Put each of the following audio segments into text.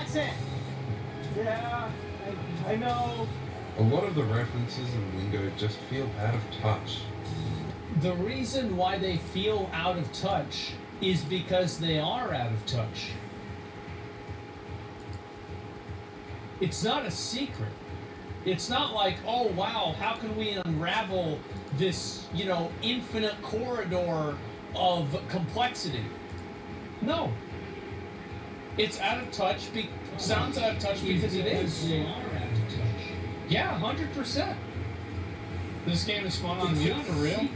accent. Yeah, I know. A lot of the references and lingo just feel out of touch. The reason why they feel out of touch is because they are out of touch. It's not a secret. It's not like, oh wow, how can we unravel this, infinite corridor of complexity? No. It's out of touch. Sounds out of touch because it is. They are out of touch. Yeah, 100%. This game is fun on mute, for real.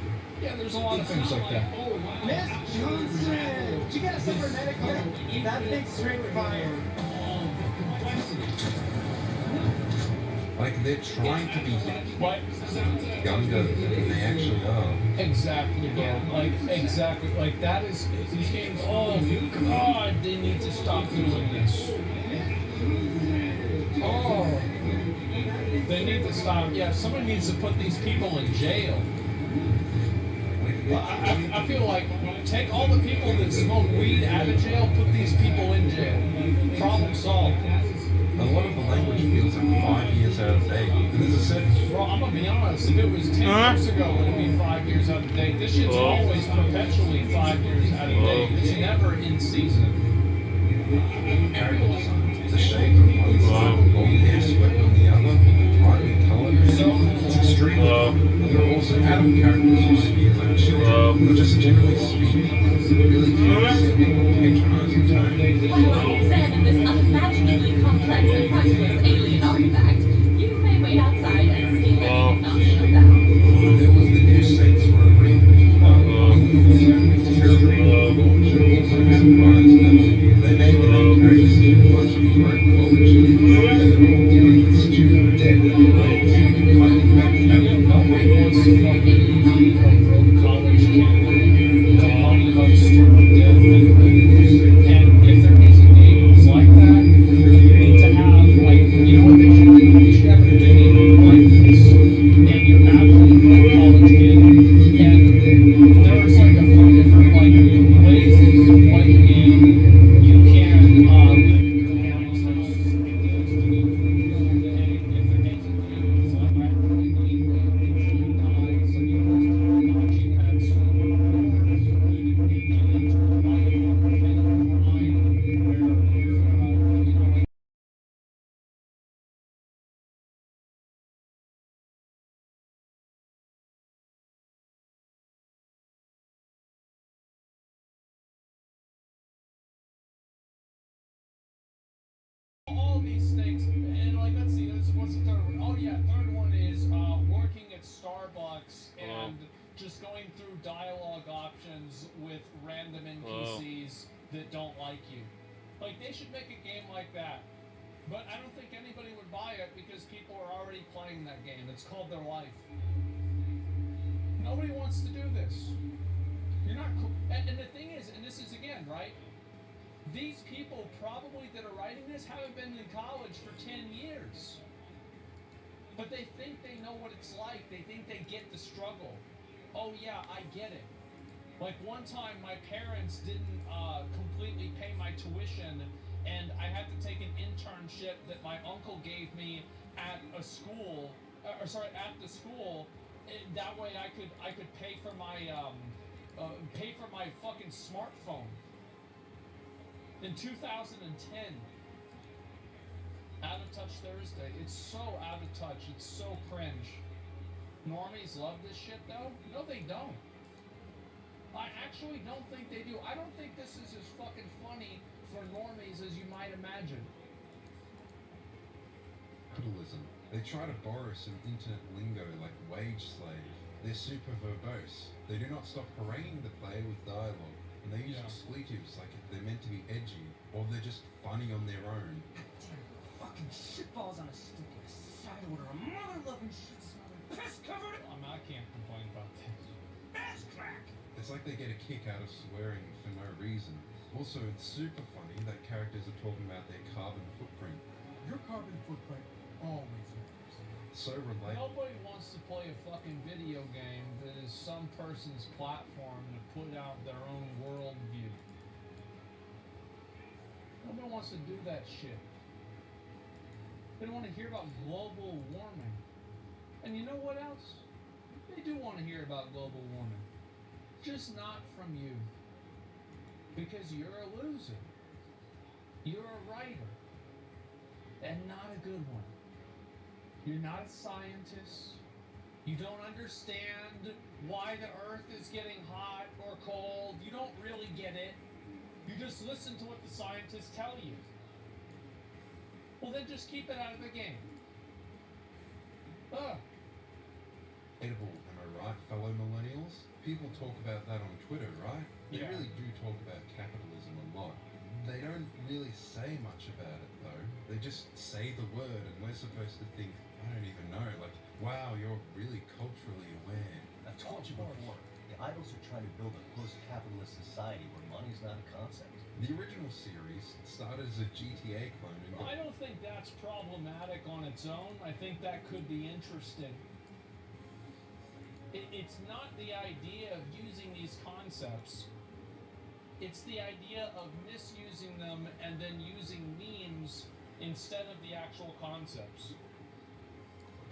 Yeah, there's a lot of things like that. Oh, wow. Miss Johnson, did you get a cybernetic yet? That big straight fire. Like they're trying to be What? younger than they actually are. Exactly, bro. Exactly. Like, that is. These games. Oh, God, they need to stop doing this. Oh. They need to stop. Yeah, someone needs to put these people in jail. I feel like take all the people that smoke weed out of jail, put these people in jail. Problem solved. A lot of the language feels like 5 years out of date. And there's a certain Bro, I'm gonna be honest. If it was 10 years ago, it'd be 5 years out of date. This shit's always perpetually 5 years out of date. It's never in season. character design. It's a shade on one side, long hair swept on the other, brightly colored. It's extremely common. There are also adult characters who speak like children, or just generally speak really patronizing tone. While being said in this unimaginably complex and priceless alien artifact, you may wait outside and see if you not show down. There was the new Saints Row reboot. Terribly launched. Also be surprised that they made the main character seem much more college. And they're all dealing with student debt and loans, fighting back capital. Nobody wants to fucking be a broke college kid. The money comes student debt. And if there is a game like that, you need to have, like, you know what they should do? They should have a game like this. And you have like a college kid. And there's like a few different like ways that you can play the game. You can all these things, and like let's see, what's the third one? Oh yeah, third one is working at Starbucks and just going through dialogue options with random NPCs that don't like you. Like they should make a game like that. But I don't think anybody would buy it because people are already playing that game. It's called their life. Nobody wants to do this. You're not cool. And the thing is, and this is again, right? These people probably that are writing this haven't been in college for 10 years. But they think they know what it's like. They think they get the struggle. Oh yeah, I get it. Like one time my parents didn't completely pay my tuition and I had to take an internship that my uncle gave me at a school, at the school. That way I could pay for my fucking smartphone. In 2010, Out of Touch Thursday. It's so out of touch. It's so cringe. Normies love this shit though? No, they don't. I actually don't think they do. I don't think this is as fucking funny for normies as you might imagine. Capitalism. They try to borrow some internet lingo like wage slave. They're super verbose. They do not stop haranguing the player with dialogue. And they use expletives like if they're meant to be edgy, or they're just funny on their own. Damn fucking shitballs on a stick in a side order. A mother-loving shit-smelling, piss-covered. I can't complain about this. Ass crack. It's like they get a kick out of swearing for no reason. Also, it's super funny that characters are talking about their carbon footprint. Your carbon footprint always matters. So relatable. Nobody wants to play a fucking video game that is some person's platform to put out their own worldview. Nobody wants to do that shit. They don't want to hear about global warming. And you know what else? They do want to hear about global warming. Just not from you. Because you're a loser. You're a writer. And not a good one. You're not a scientist. You don't understand why the earth is getting hot or cold. You don't really get it. You just listen to what the scientists tell you. Well, then just keep it out of the game. Ugh. Edible, am I right, fellow millennials? People talk about that on Twitter, right? They Yeah. really do talk about capitalism a lot. They don't really say much about it, though. They just say the word, and we're supposed to think, I don't even know, like, wow, you're really culturally aware. I've told you before, the idols are trying to build a post-capitalist society where money's not a concept. The original series started as a GTA clone and Well, I don't think that's problematic on its own. I think that could be interesting. It's not the idea of using these concepts. It's the idea of misusing them and then using memes instead of the actual concepts.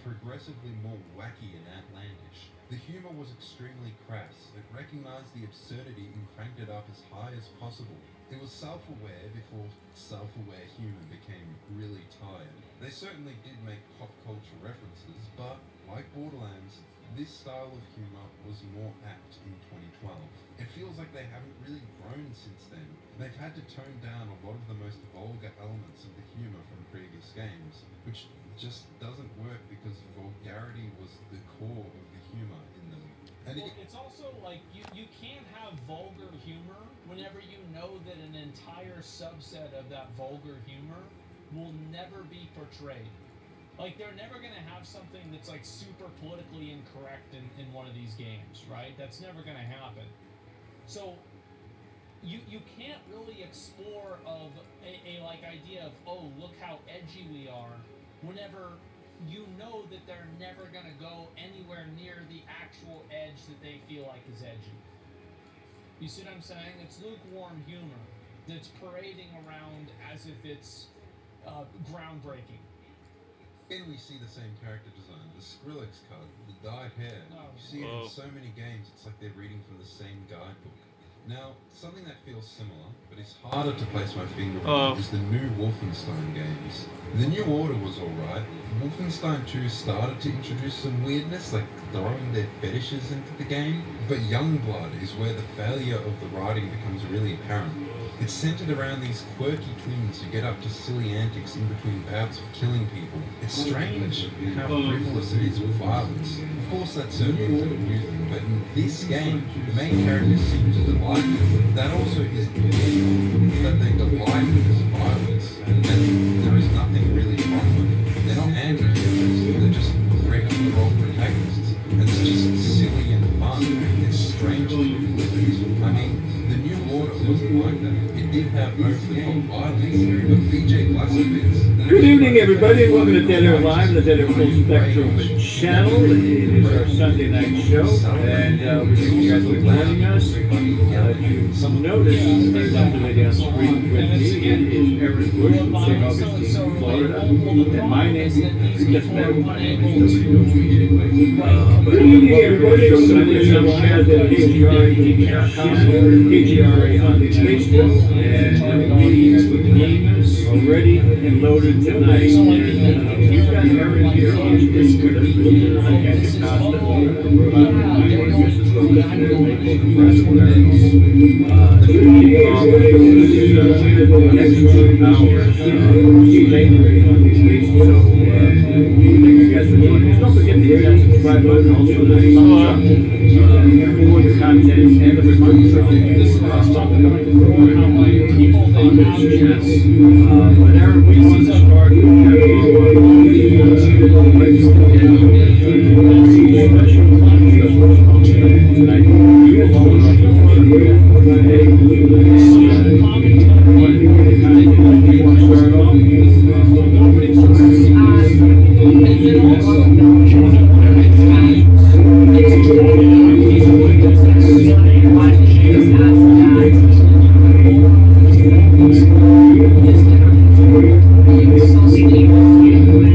progressively more wacky and outlandish. The humor was extremely crass. It recognized the absurdity and cranked it up as high as possible. It was self-aware before self-aware humor became really tired. They certainly did make pop culture references, but like Borderlands, this style of humor was more apt in 2012. It feels like they haven't really grown since then. They've had to tone down a lot of the most vulgar elements of the humor from previous games, which just doesn't work because vulgarity was the core of the humor in them. And Well, it's also like you can't have vulgar humor whenever you know that an entire subset of that vulgar humor will never be portrayed. Like, they're never going to have something that's like super politically incorrect in one of these games, right? That's never going to happen. So you can't really explore of a like idea of, oh, look how edgy we are, whenever you know that they're never going to go anywhere near the actual edge that they feel like is edgy. You see what I'm saying? It's lukewarm humor that's parading around as if it's groundbreaking. Again, we see the same character design, the Skrillex cut, the dyed hair. Oh. You see it in so many games, it's like they're reading from the same guidebook. Now, something that feels similar, but is harder to place my finger on, is the new Wolfenstein games. The New Order was alright. Wolfenstein 2 started to introduce some weirdness, like throwing their fetishes into the game, but Youngblood is where the failure of the writing becomes really apparent. It's centered around these quirky twins who get up to silly antics in between bouts of killing people. It's strange how frivolous it is with violence. Of course, that certainly isn't a new thing, but in this game, the main characters seem to delight it. That also is weird, that they delight in this violence, and there is nothing really wrong with it. They're not anti-heroes, they're just regular role protagonists, and it's just silly and fun. It's strangely flippant. I mean, the New Order wasn't like that. It did have over-the-top violence, but BJ Blazkowicz... Good evening, everybody. Welcome to Dead Air Live, the Dead Air Full Spectrum channel. It is our Sunday night show, and we thank you guys for joining us. If you notice, there's somebody on screen with me. It is Aaron Bush from St. Augustine, Florida. And my name, it gets better. My name is nobody knows me anyway. Good evening, everybody. Show Sunday show shares at KGRA.com, KGRA on the Facebook, and we have the games already and loaded tonight. We've got Aaron here on this with us. Again, Costa, don't forget to hit that subscribe button, also the thumbs up for the content and the response. This is us talking about how many people they have. But Aaron, we want to start Thank you.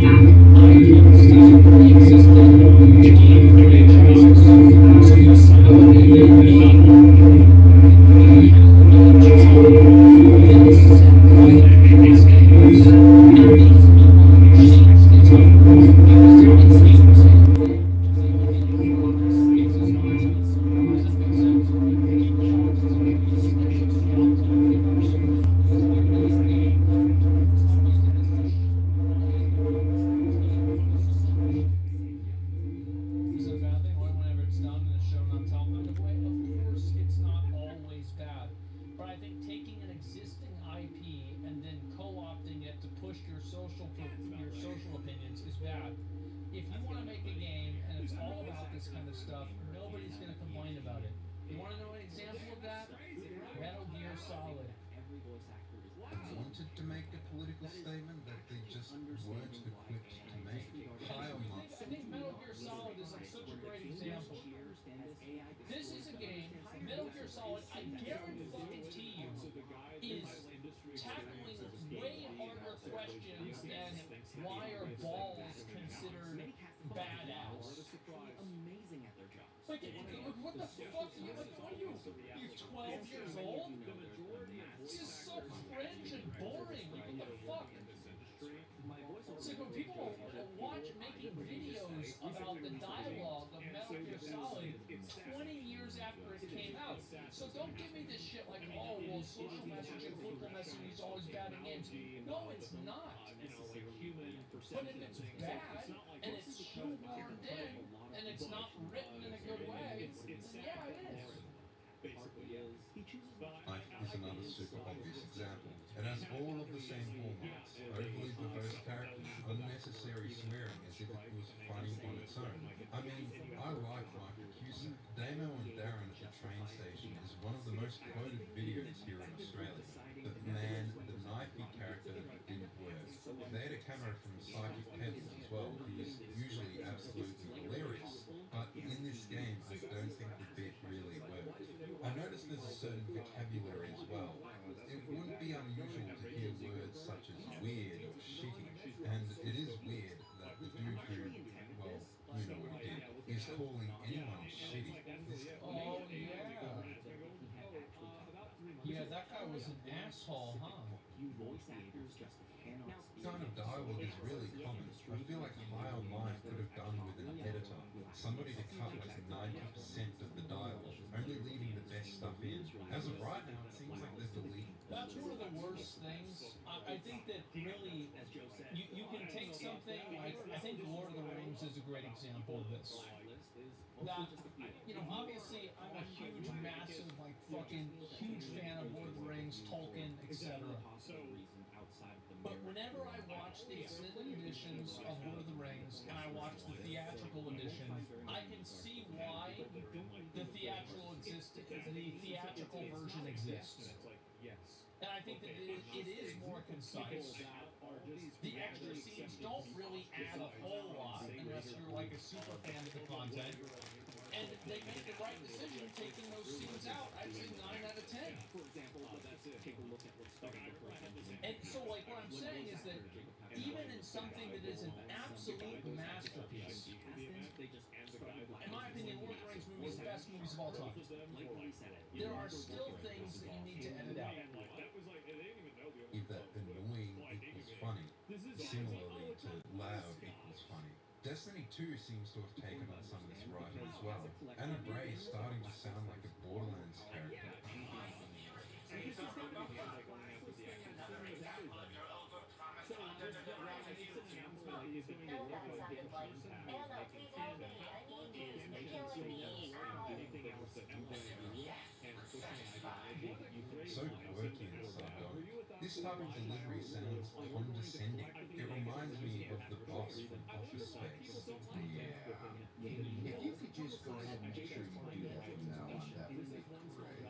this kind of stuff, nobody's going to complain about it. You want to know an example of that? Metal Gear Solid. Wanted to make a political statement that they just weren't equipped to make. I think Metal Gear Solid is like such a great example. This is a game, Metal Gear Solid, I guarantee you, is tackling way harder questions than why are balls considered badass. Like, what the fuck? What are you? You're 12 years old? This is so cringe and boring. Like, what the fuck? It's like when people watch making videos about the dialogue of Metal Gear Solid 20 years after it came out. So don't give me this shit like, oh, well, social messaging, political messaging is always bad in games. No, it's not. But if it's bad, and it's shoehorned in, and it's not written in a good way, then yeah, it is. Life is another super obvious example. It has all of the same hallmarks. Overly verbose characters, unnecessary swearing as if it was funny on its own. I mean, I like Michael Cusack. Damo and Darren at the train station is one of the most quoted videos here in Australia. But man, the knifey character didn't work. They had a camera from Psychic Pebbles as well, who's usually absolutely hilarious. But in this game, I don't think the bit really worked. I noticed there's a certain vocabulary as well. It wouldn't be unusual to hear words such as weird or shitty, and it is weird that the dude who, well, you know what he did, is calling anyone shitty. Oh, yeah. Yeah, that guy was an asshole, huh? This kind of dialogue is really common. I feel like High on Life could have done with an editor, somebody to cut like 90% of the dialogue, only leaving the best stuff in. As of right now, it seems like they've deleted. That's one of the worst things. I think that really, you can take something like, I think Lord of the Rings is a great example of this. That, you know, obviously I'm a huge, massive, like fucking huge fan of Lord of the Rings, Tolkien, etc. But whenever I watch the extended editions of Lord of the Rings and I watch the theatrical edition, I can see why the theatrical version exists. And I think that it is more concise. The extra scenes don't really add a whole lot unless you're like a super fan of the content. And they made the right decision taking those scenes out. I'd say 9 out of 10. And so, like, what I'm saying is that even in something that is an absolute masterpiece, in my opinion, Lord of the Rings movie is the best movies of all time. There are still things that you need to edit out. If that annoying equals funny, similarly to loud equals funny. Destiny 2 seems to have taken on some of this writing as well. Anna Bray is starting to sound like a Borderlands character. So quirky and sardonic. This type of delivery sounds condescending. It reminds me of the boss from Office Space. If you could just go ahead and make sure you do that from now on, that would be great.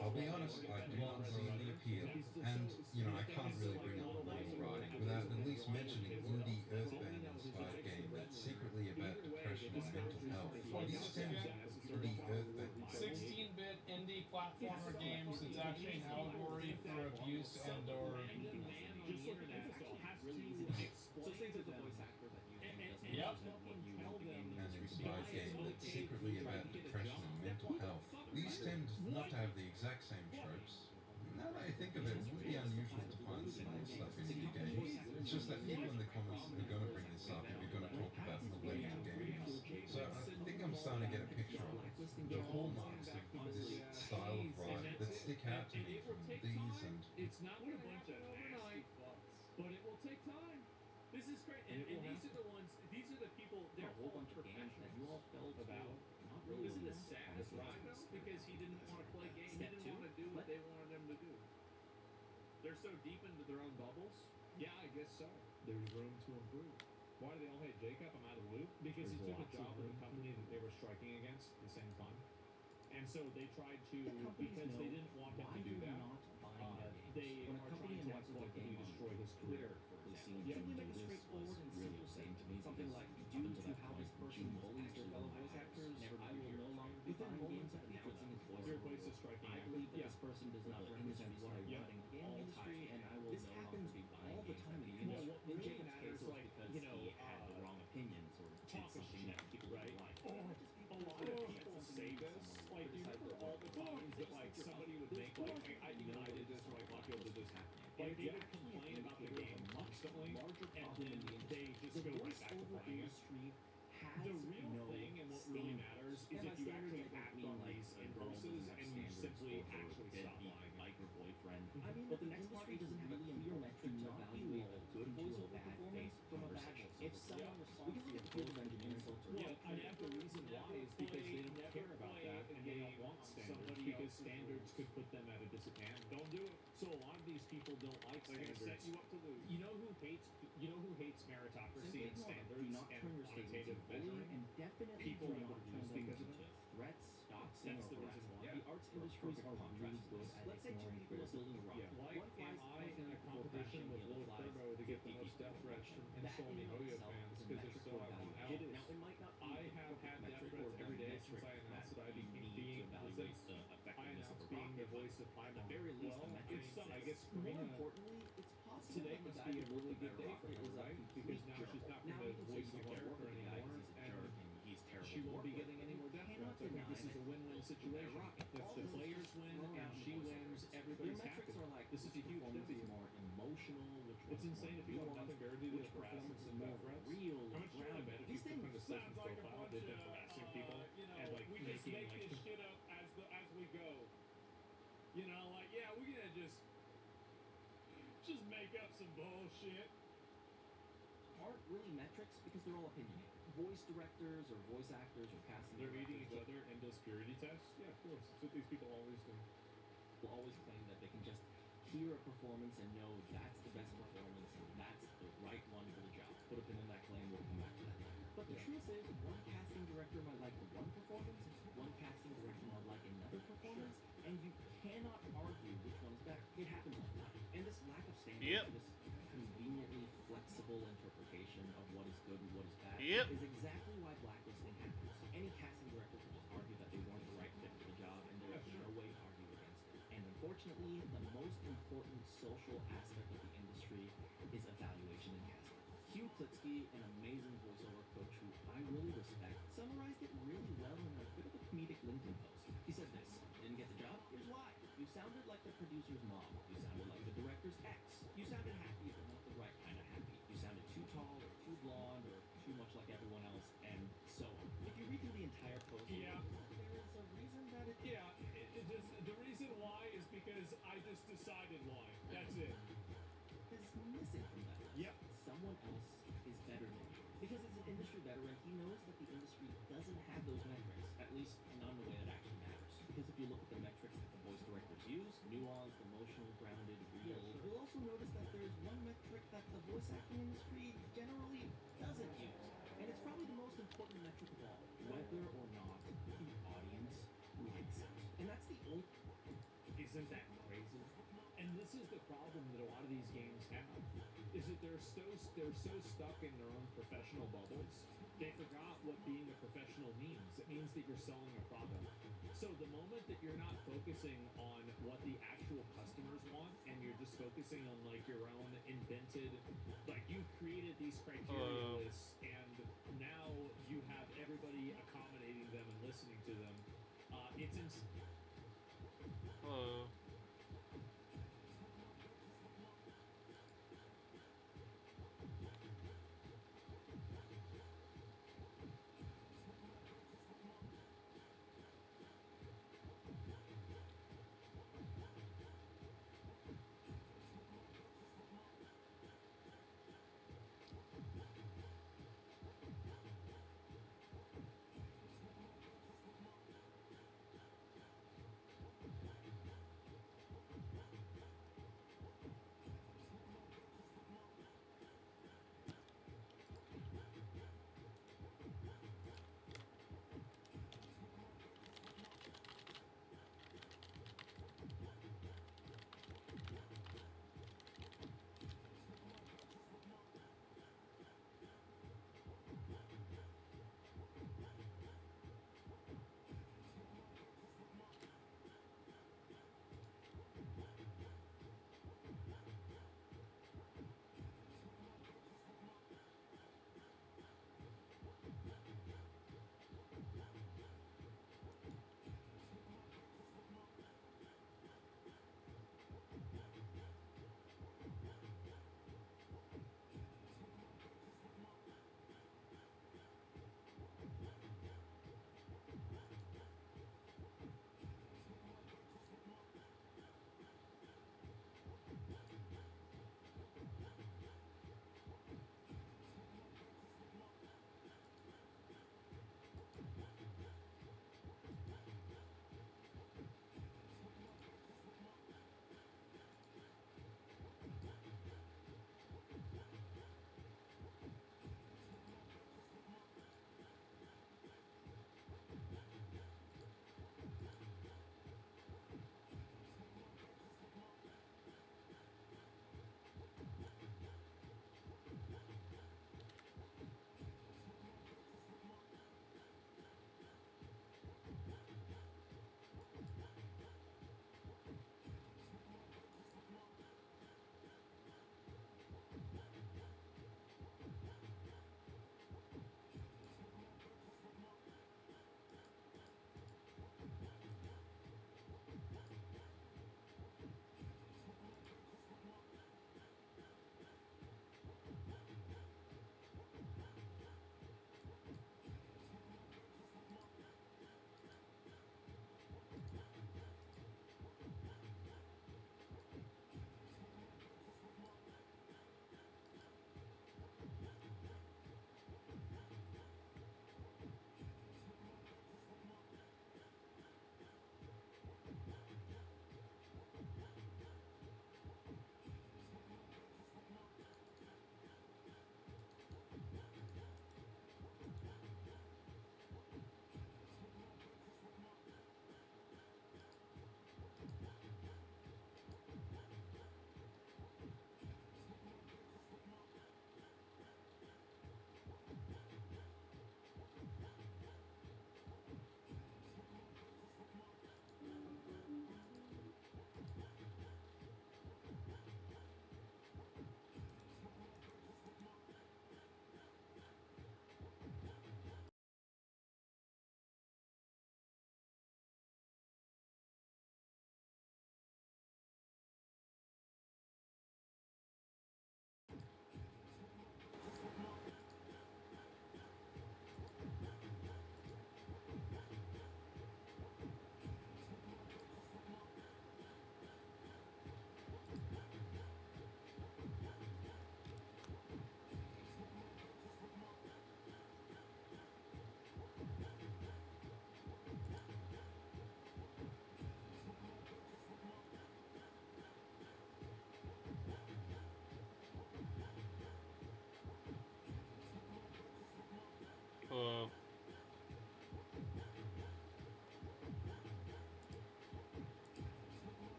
I'll be honest, I do not see the appeal. And, you know, I can't really bring up normal writing without at least mentioning indie Earthbound-inspired game that's secretly about depression and mental health. These things indie Earthbound. 16-bit indie platformer games, it's actually an allegory for abuse and or... Yep. An inspired game that's secretly about depression and mental health. These tend not to have the exact same tropes. Now that I think of it, it would be unusual to find similar stuff in indie games. It's just that people in the comments are going to bring this up if you're going to talk about millennial games. So I think I'm starting to get a picture of the hallmarks of this style of writing that stick out to me from these and... It's not going to happen overnight, but it will take time. This is great, and these are the ones. These are the people. They're all professionals. You all felt about. This is the saddest Rhymes because he didn't want to play games. He didn't want to do what they wanted him to do. They're so deep into their own bubbles. Yeah, I guess so. There's room to improve. Why do they all hate Jacob? I'm out of the loop. Because he took a job with a company that they were striking against at the same time. And so they tried to, because they didn't want him to do that, they are trying to collectively destroy his career. Yeah, we make it straightforward and simple saying to me something like, due to how this person bullies their fellow voice actors, I will no longer be buying games that feature them. They replaced the striking I actor. believe that Yeah. this person does not represent what I want in the game industry, and I will no longer be buying all the games time that in the feature industry. them. What In really Jacob's matters, case, it was like, because you know, he had the wrong opinions or did talk of something shit, that people right? didn't like. A lot of people say this. Like, do you remember all the times that, like, somebody would make, like, I did this, or, like, Bucko did this. Like, they would complain about the game constantly, and then they just go right back to playing it. The real thing and what really matters is if you actually act on these impulses and you simply actually stop lying. Like your boyfriend. I mean, but the next industry doesn't have a clear metric to evaluate a good voiceover performance from a bad one. If someone responds to your field of engineering filter, Well, I think the reason why is because they don't care about that and they don't want standards because standards could put them at a disadvantage. Don't do it. So a lot of these people don't like standards. Set you up to lose. You know who hates meritocracy and standards and quantitative measuring? And definitely People do are not able to turn lose them because of into it. threats, doxing, That's or the reason harassment. why. The arts industries are really good at Let's say two ignoring people criticism. building a rocket. Yeah. Why One am flies I in a competition with Lil Turbo to get the most death threats from Sony Hoyo fans because they're still out on out? It is. Now, it might not be I the have perfect had death metric threats or the every day metric since I announced that I you became need to being evaluate since the I effectiveness of announced a being the rocket. voice of At Paimon. the very least, Well, the metric it's I exists. guess More Karina importantly, it's possible today that the must guy be who a built really the good day for rocket her, is a right? complete Because now jerk. she's not Now going we to can voice say the you don't character work with the guy anymore, because he's a and jerk and he's terrible she to won't work be with. getting any more death Cannot threats. I think deny this is a win-win situation. rocket. If All the this is players just win thrown and out she in voiceovers. wins, Their everybody's metrics happy. are like This is a which huge performance is W. more emotional, which It's one's insane more if people have nuanced, nothing better to do which than harass performance and is more death threats. real, How much should I bet if These you click on things the Sessions Sounds like a profile, bunch they've been of, harassing people and like we just making make like this shit up as we go. You know, like, yeah, we're gonna just make up some bullshit. aren't really metrics because they're all opinionated. Voice directors or voice actors or casting they're meeting each directors other and does purity tests. Yeah, of course. That's what these people always do. will always claim that they can just hear a performance and know that's the best performance and that's the right one for the job. Put a pin in that claim, we'll come back to that later. But the truth is, one casting director might like one performance, one casting director might like another performance, and you cannot argue which one is better. It happens all the time. And this lack of standards, Yep. this conveniently flexible interpretation of what is good and what is bad, Yep. is exactly why blacklisting happens. Any casting director can just argue that they weren't the right fit for the job, and there is no way to argue against it. And unfortunately, the most important social aspect of the industry is evaluation and casting. Hugh Klitsky, an amazing voiceover coach who I really respect, summarized it really well in a bit of a comedic LinkedIn post. He said this: "Didn't get the job? Here's why. You sounded like the producer's mom. You sounded like the director's ex. You sounded happy, but not the right kind of happy. You sounded too tall or too blonde or too much like everyone else, and so on." If you read through the entire post, Yeah. there is a reason that it Yeah, it just, the reason why is because I just decided why. That's it. is missing from that. Yep. Someone else is better than you. Because as an industry veteran, he knows that the industry doesn't have those metrics, at least not in a way that actually matters. Because if you look at the metrics that the voice directors use, nuanced, emotional, grounded, real, you'll also notice that there's one metric that the voice acting industry generally doesn't use. And it's probably the most important metric of all, whether or not the audience likes it. And that's the only... Isn't that crazy? And this is the problem that a lot of these games have, is that they're so stuck in their own professional bubbles, they forgot what being a professional means. It means that you're selling a product. So the moment that you're not focusing on what the actual customers want, and you're just focusing on like your own invented, like you created these criteria lists, and now you have everybody accommodating them and listening to them. It's Hello.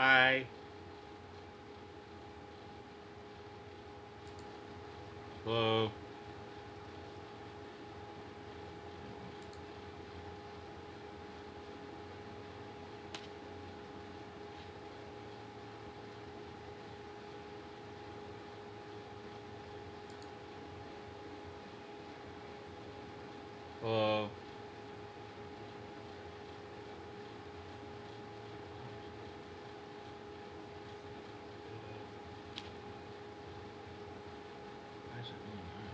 Hi. Hello. Hello. Why is it doing that?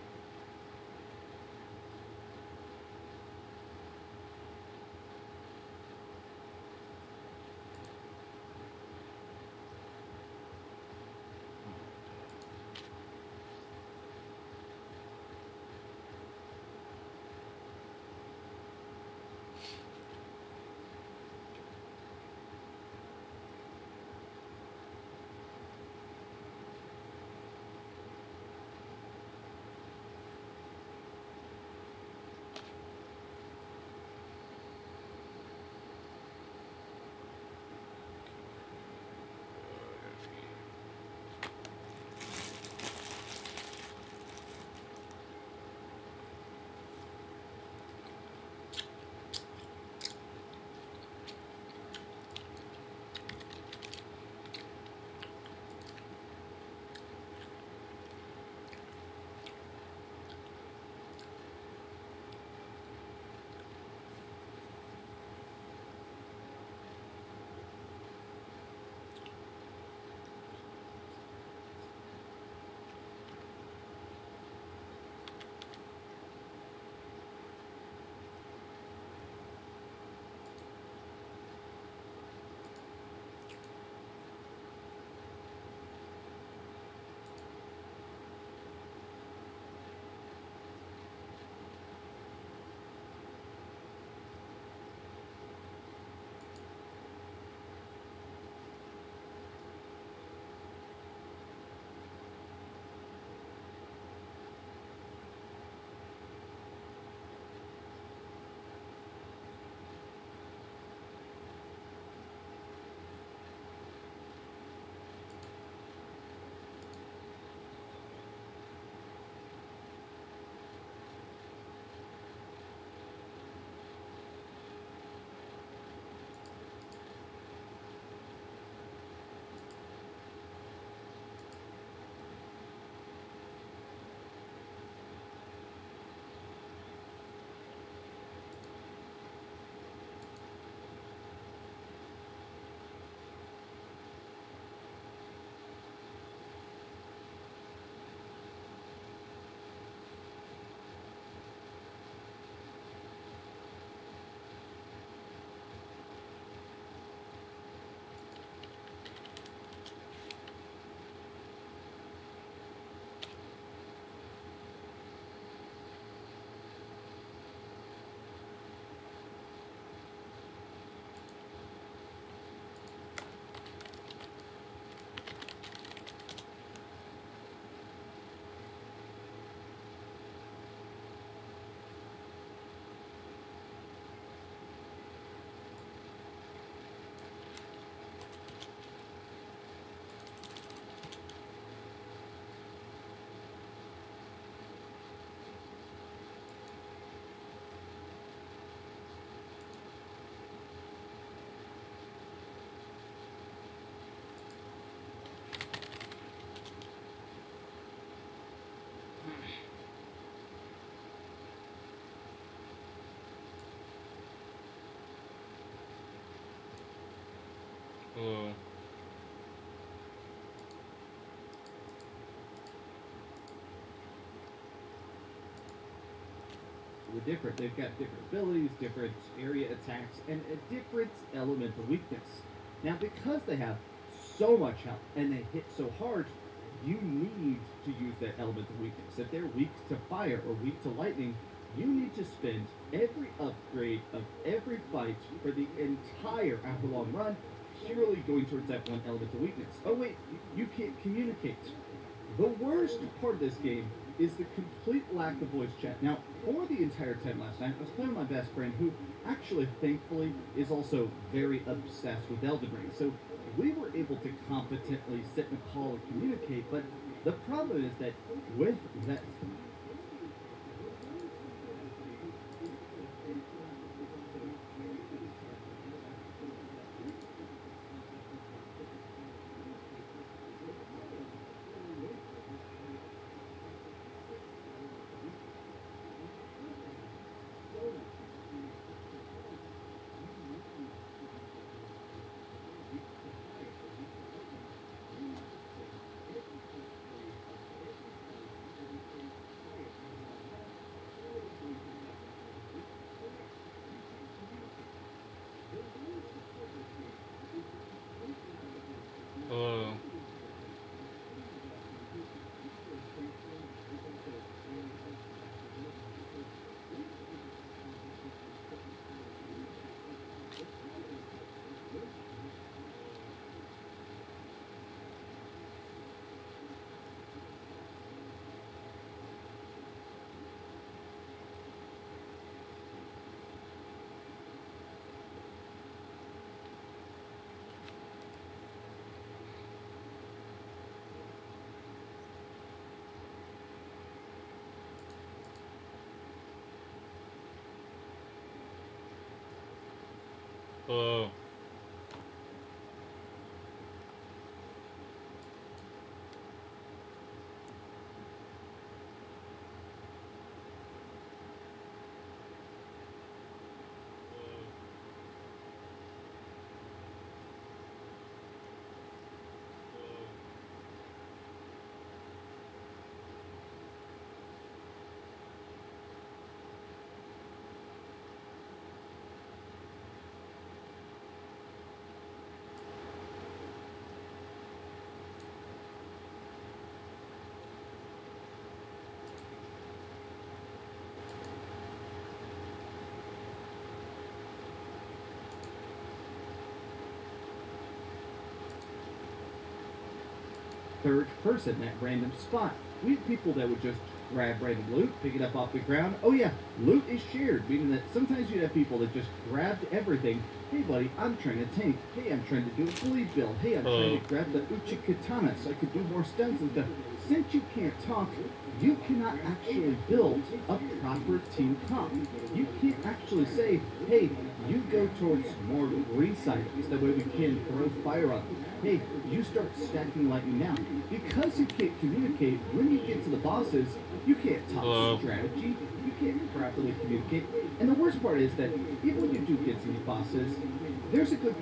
Hello. They're different. They've got different abilities, different area attacks, and a different elemental weakness. Now, because they have so much health and they hit so hard, you need to use that elemental weakness. If they're weak to fire or weak to lightning, you need to spend every upgrade of every fight for the entire Avalon run purely going towards that one elemental weakness. Oh wait, you can't communicate. The worst part of this game is the complete lack of voice chat. Now, for the entire time last night, I was playing with my best friend who actually, thankfully, is also very obsessed with Elden Ring. So we were able to competently sit in a call and communicate, but the problem is that with that. Hello. Hello. Third person at random spot. We had people that would just grab random loot, pick it up off the ground. Oh yeah, loot is shared, meaning that sometimes you'd have people that just grabbed everything. Hey buddy, I'm trying to tank. Hey, I'm trying to do a bleed build. Hey, I'm trying to grab the Uchi Katana so I could do more stunts and stuff. Since you can't talk, you cannot actually build a proper team comp. You can't actually say, hey, you go towards more recitals, that way we can throw fire on them. Hey, you start stacking lightning now. Because you can't communicate, when you get to the bosses, you can't talk strategy, you can't properly communicate. And the worst part is that even when you do get to the bosses, there's a good...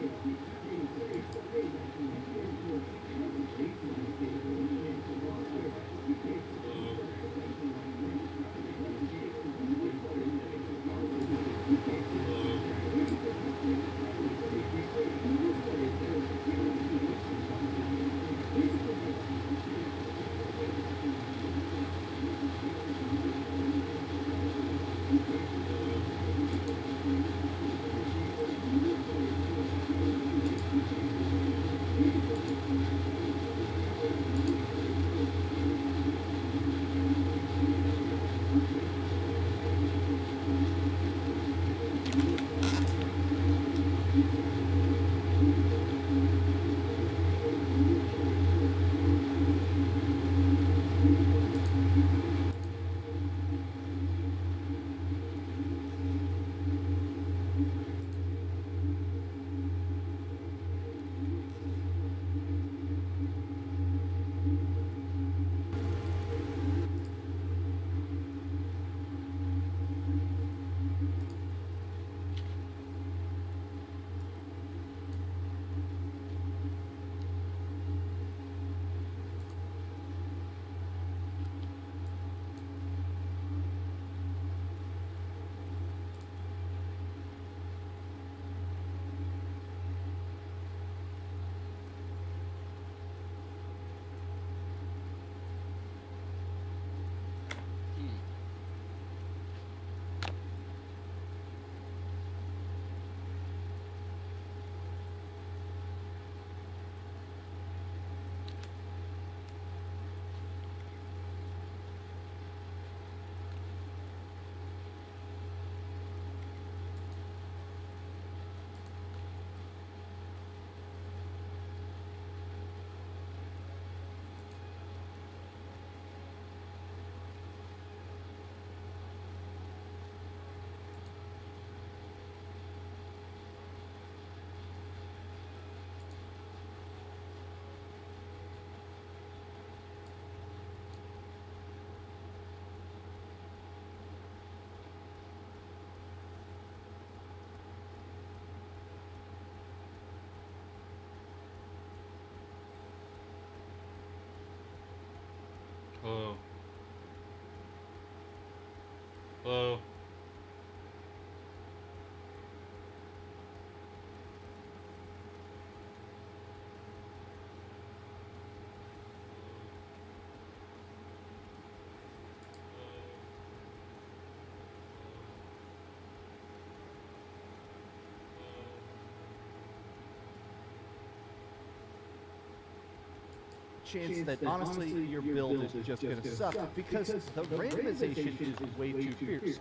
chance that honestly your build is just going to suck because the randomization is way too fierce.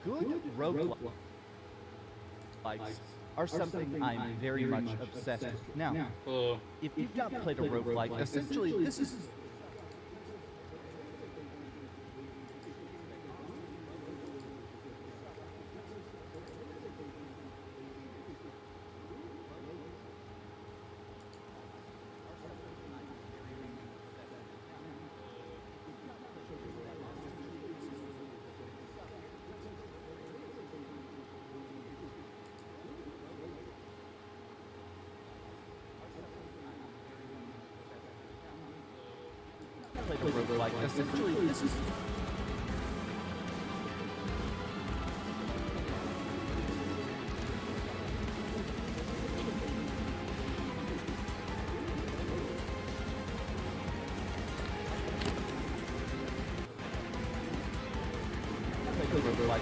Good roguelikes are something I'm very much obsessed with. Now, if you've not played a roguelike, essentially this is like essentially this is like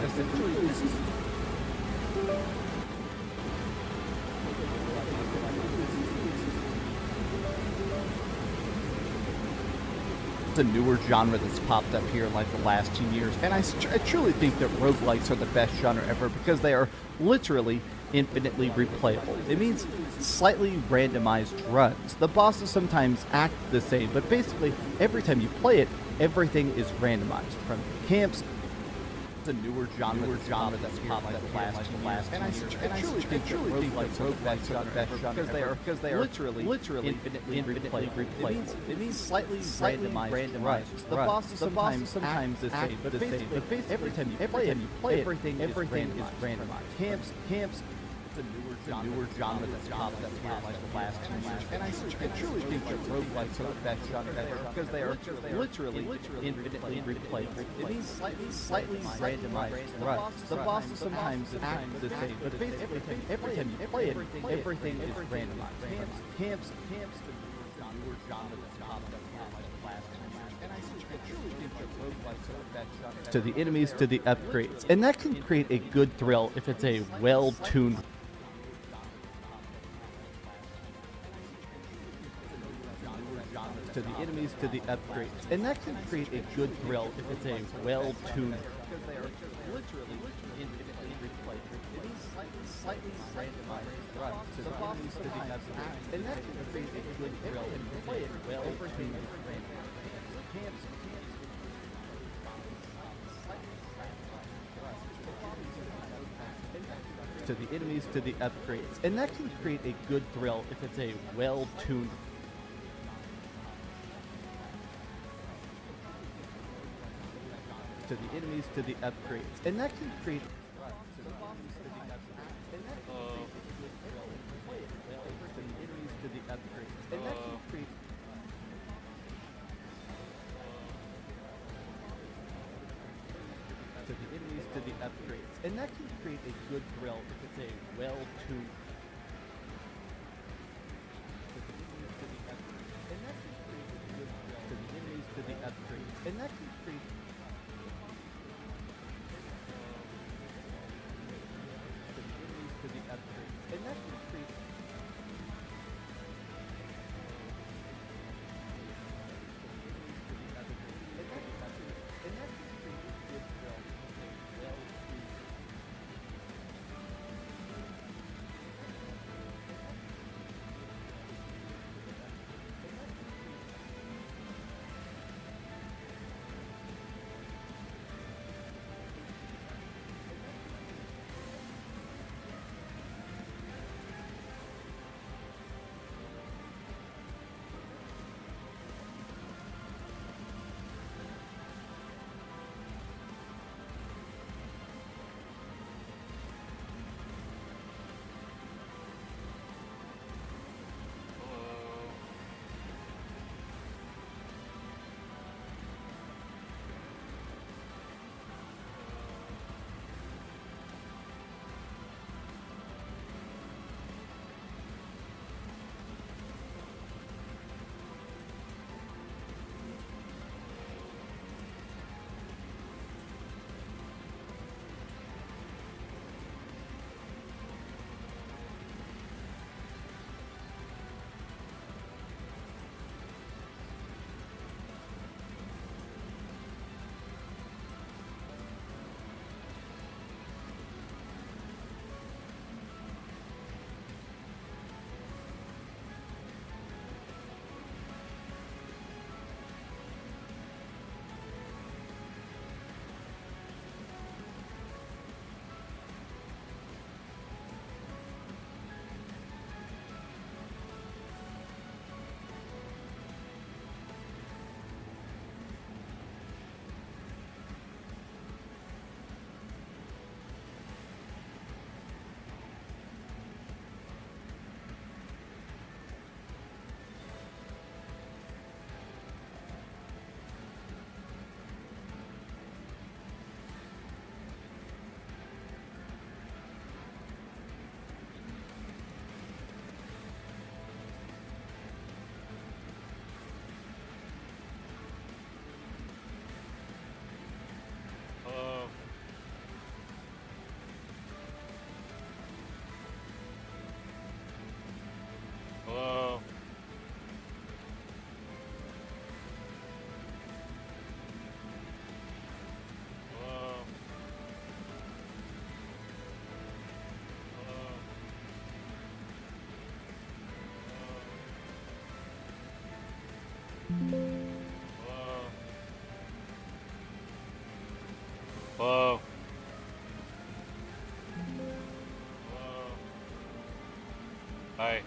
essentially this is a newer genre that's popped up here in like the last 2 years, and I truly think that roguelikes are the best genre ever because they are literally infinitely replayable. It means slightly randomized runs. The bosses sometimes act the same, but basically every time you play it, everything is randomized. From camps, a newer genre that's popped up the last 2 years, and I truly think that roguelikes are the best genre ever because they are literally infinitely replayable. It means slightly randomized runs. The bosses sometimes the same, but basically every time you play it, everything is randomized. Camps. A newer genre that's popped up here like the last 2 years, and I truly think that roguelikes are the best genre ever because they are literally infinitely replayable. It means slightly randomized runs. The bosses sometimes act the same, but basically every time you play it, everything is randomized. Camps. A newer genre that's popped up here like the last 2 years, and I truly think that roguelikes are the best genre. To the enemies, to the upgrades, and that can create a good thrill if it's a well-tuned. To the enemies, to the upgrades, and that can create a good thrill if it's a well-tuned. Because they are literally infinitely replayable. It is slightly randomized runs. To the enemies, to the upgrades, and that can create a good thrill if you play it well-tuned. Camps. To the enemies, to the upgrades, and that can create a good thrill if it's a well-tuned. To the enemies, to the upgrades, and that can create. To the enemies, to the upgrades, and that can create. To the enemies, to the upgrades, and that can create a good thrill if it's a well-tuned. To the enemies, to the upgrades, and that can create. To the upgrades, and that can create. Hello. Hi.